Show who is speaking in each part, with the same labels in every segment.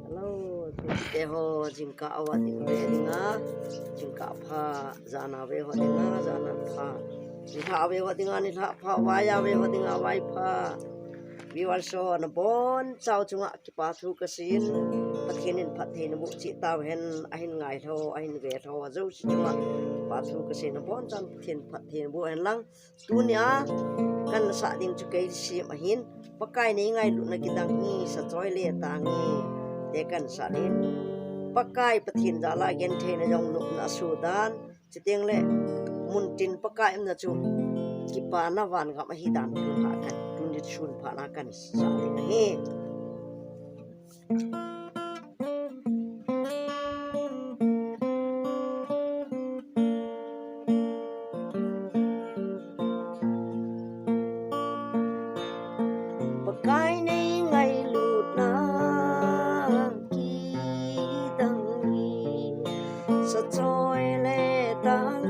Speaker 1: Hello, te ho jingka awating ve dinga jingka pha jana ve ho dinga jana pha ni tha ve ho dinga ni tha pha waya ve ho dinga wai pha viwal so na bon chau chunga ki pa thu ka sin pathianin phathin bu chi taw hen ahin ngai tho ahin ve tho zo chi chunga pa thu ka sin na bon chan phathin bu hen lang tunia kan sa ding chu ke si ahin pakai nei ngai lu na ki dang ni sa choi le tangi te kan sa len pakai pathin jala gen the na jong nu na sudan chiteng le mun tin pakai na chu ki pa na wan ga ma hi dan tu ha kan tun ni chun pha na kan sa le he pakai nei ngai lu na ki dang ni sa choi le tang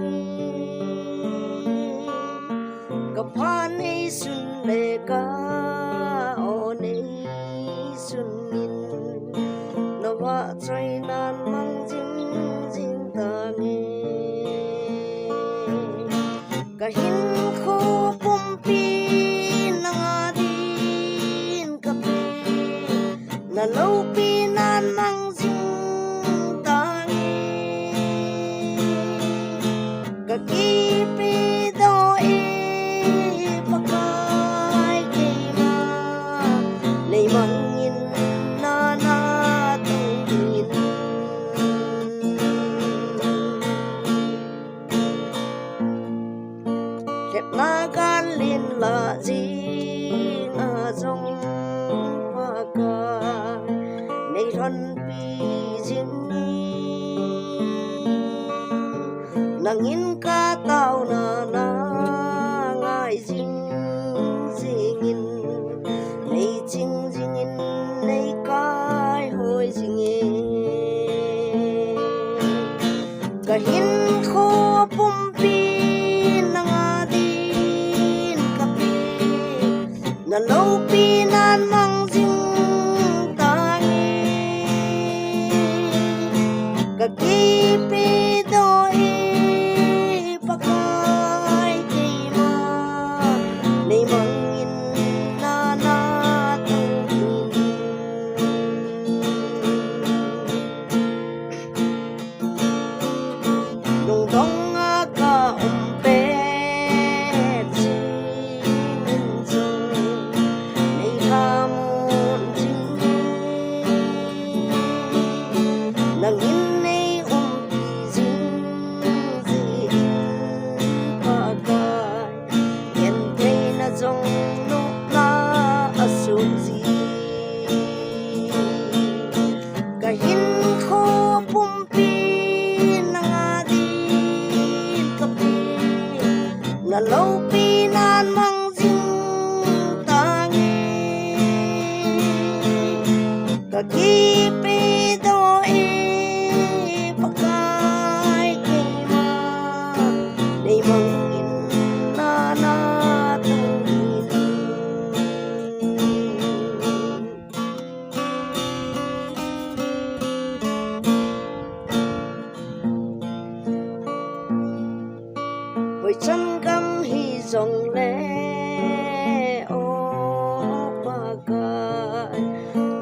Speaker 1: ka pha nei sun le ka o nei sun nin na wa choi nan mang jing jing ta nge ka hin kho pum pi na din ka pe na lo pi nan mang jing ta nge ka ki pi do e pakai ke ma nei mang in na na tu in lep na gan lin la ji na jong pakai nei ron pi jin nang in ka tao na na ngai jing jing in nei jing jing in nei kai hoi jing e ka hin kho pum pi na nga din ka pi na lo pi nan mang jing ta nge ka ki pi do e pakai ke ma nei mang in na na tu dong dong a ka pe chi min chung nei tham jing nang in nei pi jing ji pakai yen te na jong nu na asu ji ka hin kho pum pi na nga din ka pi na lo pi nan mang jing ta nge ka ki pi do e pakai ke ma nei mang in na na tu in với chân cam hi rong le o pakai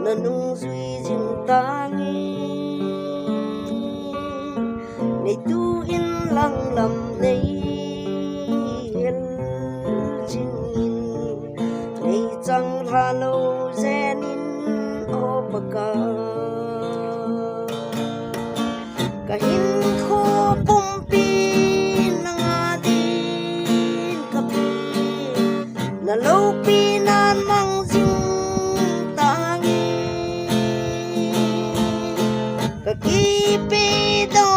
Speaker 1: na nung duy jing ta ngi nei tu in lang lam nei hiel jing in nei chang tha lo zen in o pakai ka hin kho pum pi na nga din ka pi na lo pi nan mang jing ta nge ka ki pi do